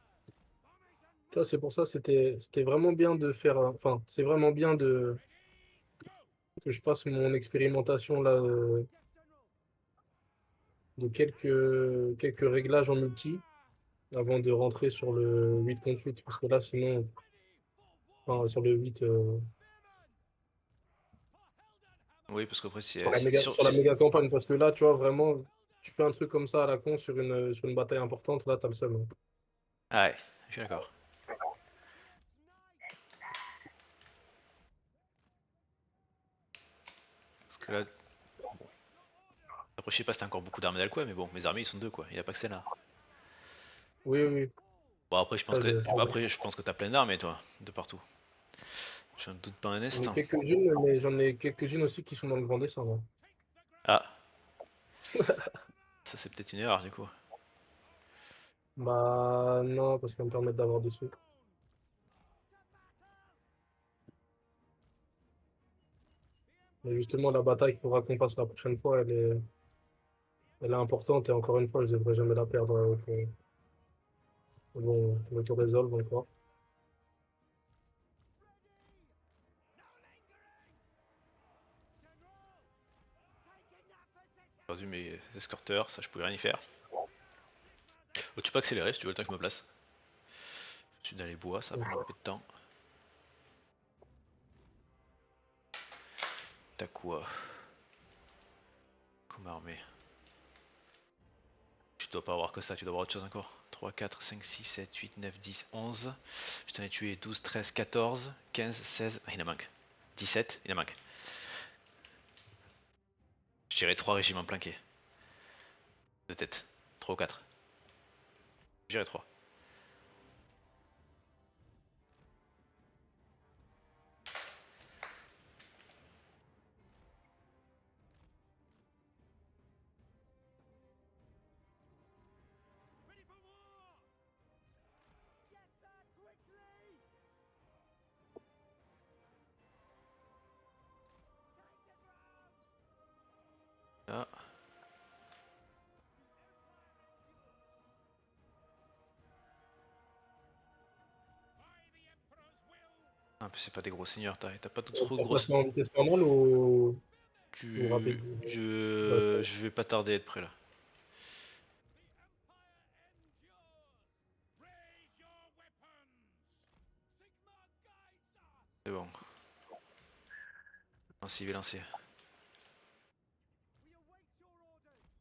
Formation Tu vois, c'est pour ça, c'était vraiment bien de faire, enfin, c'est vraiment bien que je fasse mon expérimentation, là, de quelques réglages en multi, avant de rentrer sur le 8 contre 8, parce que là, sinon, enfin, sur le 8, Oui, parce qu'après, si, sur la méga campagne, parce que là, tu vois, vraiment, tu fais un truc comme ça à la con sur une bataille importante, là, t'as le seum. Ah ouais, je suis d'accord. Parce que là, après, je sais pas si t'as encore beaucoup d'armées d'Alquois, mais bon, mes armées ils sont deux quoi. Il y a pas que celle-là. Oui, oui, oui. Bon, après, je pense Ça, que, ça, après, je pense que t'as plein d'armées toi, de partout. Je ne doute pas un j'en ai instant. quelques-unes, mais j'en ai quelques-unes aussi qui sont dans le grand dessin, là. Ah, ça c'est peut-être une erreur du coup. Bah, non, parce qu'elles me permettent d'avoir des sous. Mais justement, la bataille qu'il faudra qu'on fasse la prochaine fois, elle est importante, et encore une fois, je devrais jamais la perdre. Bon, on auto résolve encore. J'ai perdu mes escorteurs, ça je pouvais rien y faire. Oh, tu peux accélérer si tu veux le temps que je me place. Je suis dans les bois, ça va prendre un peu de temps. T'as quoi comme armée? Tu dois pas avoir que ça, tu dois avoir autre chose encore. 3, 4, 5, 6, 7, 8, 9, 10, 11. Je t'en ai tué 12, 13, 14, 15, 16. Ah, il en manque. 17, il en manque. Je dirais 3 régiments planqués. De tête. 3 ou 4. Je dirais 3. Ready for war. Get there quickly. Take the ground. Là. By the Emperor's will. Ah, c'est pas des gros seigneurs, t'as pas trop de Pour grosses. passer en vitesse normale ou rapide? Ouais. Je vais pas tarder à être prêt là. The Empire endures. Raise your weapons. Sigmar guides us. C'est bon. Un civil lancé. We await your orders. Go.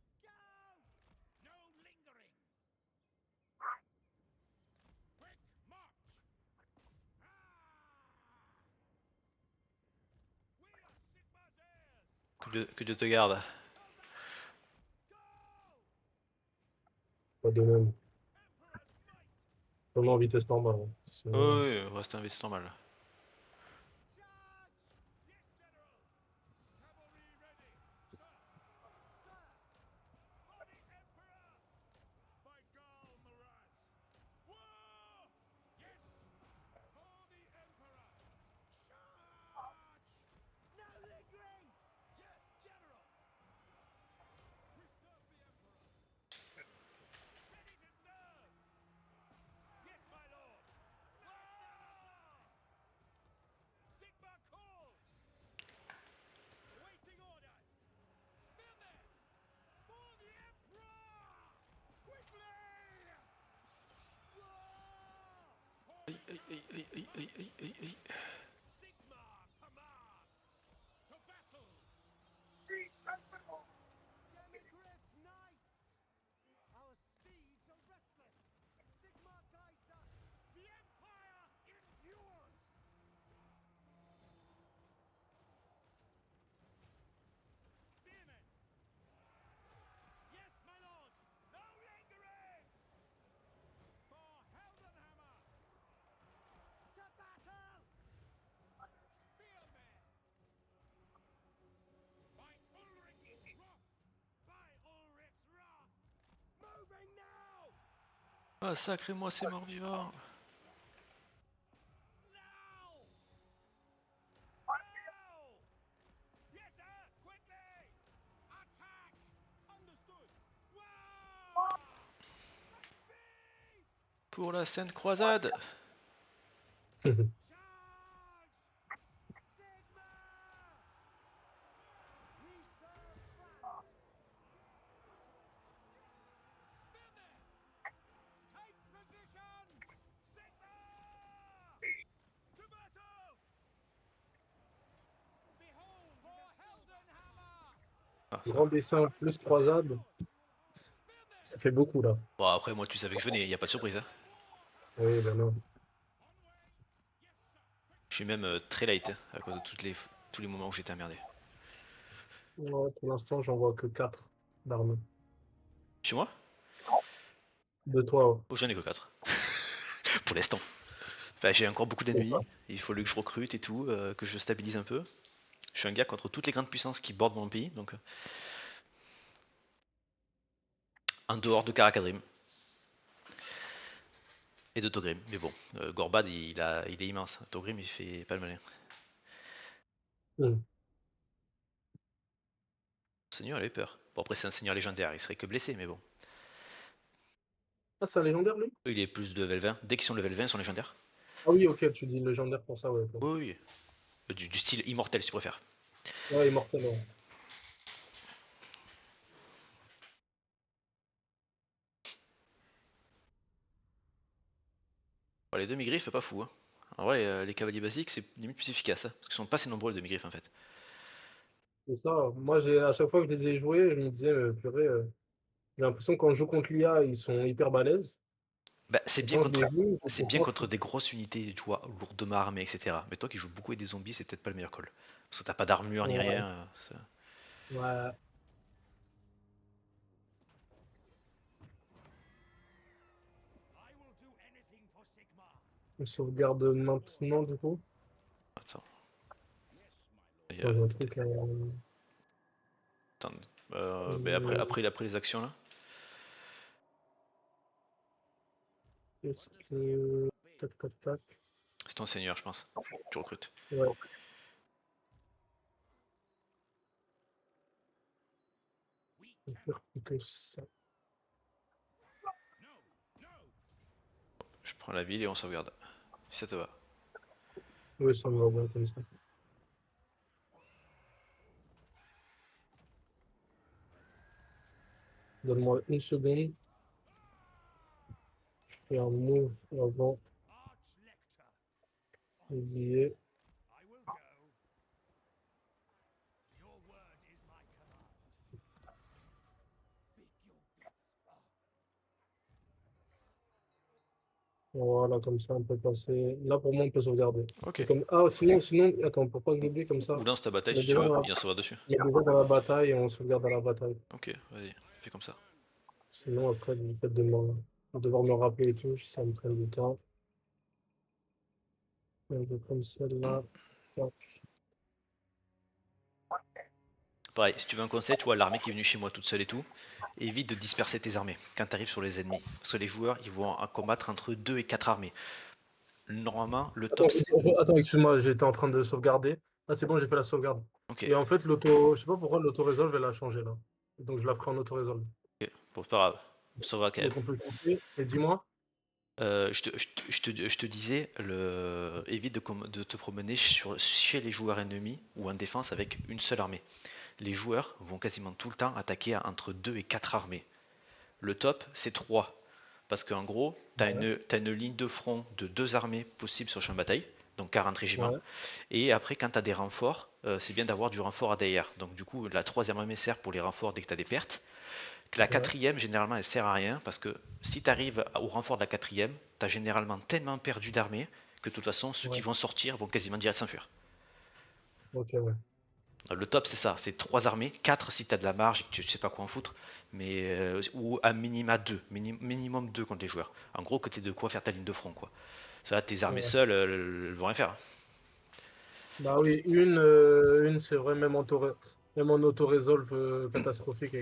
No lingering. Quick march. Ah! We are Sigmar's heirs. Que Dieu te garde. Go. Pas de même. Emperor's might. Vraiment en vitesse normale, hein. Oh, oui, reste un vite normal. Charge. Yes, General. Cavalry ready. Sir. Sir. For the Emperor. By Gal Maraz. War. Yes. For the Emperor. Charge. No lingering. Yes, General. We serve the Emperor. Ready to serve. Yes, my lord. War. Sigmar, command! To battle! Demigryph Knights! Our steeds are restless. Sigmar guides us. The Empire endures! Spearmen! Yes, my lord! No lingering! For Heldenhammer! To battle! Spearmen! By Ulrich's wrath! By Ulrich's wrath! Moving now! Ah, sacrez-moi ces morts vivants. Now! Now! Yes, sir! Quickly! Attack! Understood! Wow! Speed! Pour la Sainte Croisade. Charge! Sigmar! We serve France! Spearmen! Take position! Sigmar! To battle! Behold for Heldenhammer! Grand dessin plus croisade, ça fait beaucoup là. Bon, après, moi, tu savais que je venais, y a pas de surprise. Hein. Oui, ben non. Je suis même très light hein, à cause de tous les moments où j'étais emmerdé. Ouais, pour l'instant, j'en vois que 4 d'armes. Chez moi? De toi, ouais. Oh, j'en ai que 4. Pour l'instant. Enfin, j'ai encore beaucoup d'ennemis. Il faut que je recrute et tout, que je stabilise un peu. Je suis un gars contre toutes les grandes puissances qui bordent mon pays, donc. En dehors de Karakadrim. Et de Togrim. Mais bon, Gorbad, il est immense. Togrim, il fait pas le malin. Hmm. Le seigneur, il a eu peur. Bon, après, c'est un seigneur légendaire, il serait que blessé, mais bon. Ah, c'est un légendaire, lui? Il est plus de level 20. Dès qu'ils sont level 20, ils sont légendaires. Ah oui, ok, tu dis légendaire pour ça, ouais. Ok. Oui, oui. Du style immortel, si tu préfères. Ouais, immortel, ouais. Bon, les demi-griffes, pas fou. Hein. En vrai, les cavaliers basiques, c'est limite plus efficace. Hein, parce qu'ils sont pas si nombreux, les demi-griffes, en fait. C'est ça. Moi, à chaque fois que je les ai joués, je me disais, purée, j'ai l'impression que quand je joue contre l'IA, ils sont hyper balèzes. Bah, c'est Et bien quand je contre, les joue, je c'est trouve bien pas contre fou. des grosses unités, tu vois, lourdement armées, etc. Mais toi qui joues beaucoup avec des zombies, c'est peut-être pas le meilleur call. Parce que t'as pas d'armure ni Ouais, rien. ouais. I will do anything for Sigmar! On sauvegarde maintenant, du coup. Attends, Yes, my lord. il y Attends, a- j'ai un truc à... attends, ben après les actions là. Est-ce que... Tac, tac, tac. C'est ton seigneur, je pense. Tu recrutes. Ouais. We Je vais cannot. faire plutôt ça. No! No! Je prends la ville et on sauvegarde. Si ça te va. Oui, ça me va bien comme ça. Donne-moi une seconde. Je fais un move avant Archlector! d'oublier. I will go. Your word is my command. Big your guts are. Voilà, comme ça, on peut passer. Là, pour moi, on peut sauvegarder. Ok. Et comme... Ah, sinon, attends, pour pas que j'oublie comme ça. Ou lance ta bataille On est si tu déjà veux. dans la... Il en sauvera dessus. On est déjà dans la bataille et on sauvegarde à la bataille. Ok, vas-y. Fais comme ça. Sinon, après, le fait de devoir me rappeler et tout, ça me prend du temps. Un peu comme celle-là. Tac. Pareil, si tu veux un conseil, tu vois, l'armée qui est venue chez moi toute seule et tout, évite de disperser tes armées quand tu arrives sur les ennemis. Parce que les joueurs, ils vont combattre entre 2 et 4 armées. Normalement, le top, c'est... Attends, excuse-moi, j'étais en train de sauvegarder. Ah, c'est bon, j'ai fait la sauvegarde. Ok, Et en fait, je sais pas pourquoi l'auto-resolve, elle a changé là. Donc, je la ferai en auto-resolve. ok. Bon, c'est pas grave. On sauvera quand même. Donc, on peut le couper. Et dis-moi. Je te disais, évite de te promener chez les joueurs ennemis ou en défense avec une seule armée. Les joueurs vont quasiment tout le temps attaquer entre 2 et 4 armées. Le top, c'est 3. parce qu'en gros, t'as Ouais. une ligne de front de 2 armées possibles sur le champ de bataille, donc 40 régiments. Ouais. Et après, quand t'as des renforts, c'est bien d'avoir du renfort à derrière. Donc du coup, la troisième armée sert pour les renforts dès que t'as des pertes. La Ouais. quatrième, généralement, elle sert à rien, parce que si t'arrives au renfort de la quatrième, t'as généralement tellement perdu d'armées que de toute façon, ceux qui Ouais. vont sortir vont quasiment direct s'enfuir. Ok, ouais. Le top, c'est ça, c'est 3 armées, 4 si t'as de la marge et que tu sais pas quoi en foutre, mais ou à minima 2, minimum 2 contre les joueurs. En gros, que t'aies de quoi faire ta ligne de front, quoi. Ça, tes armées Ouais. seules, elles vont rien faire. Bah oui, une c'est vrai, même en auto-resolve catastrophique.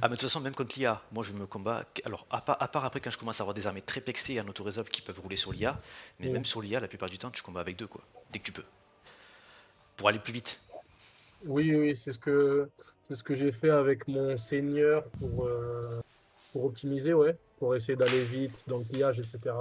Ah, mais de toute façon, même contre l'IA, moi je me combats. Alors, à part après quand je commence à avoir des armées très pexées en auto-resolve qui peuvent rouler sur l'IA, mais Ouais. même sur l'IA, la plupart du temps, tu combats avec 2, quoi. Dès que tu peux. Pour aller plus vite. Oui, oui, c'est ce que j'ai fait avec mon seigneur pour optimiser, ouais, pour essayer d'aller vite dans le pillage, etc.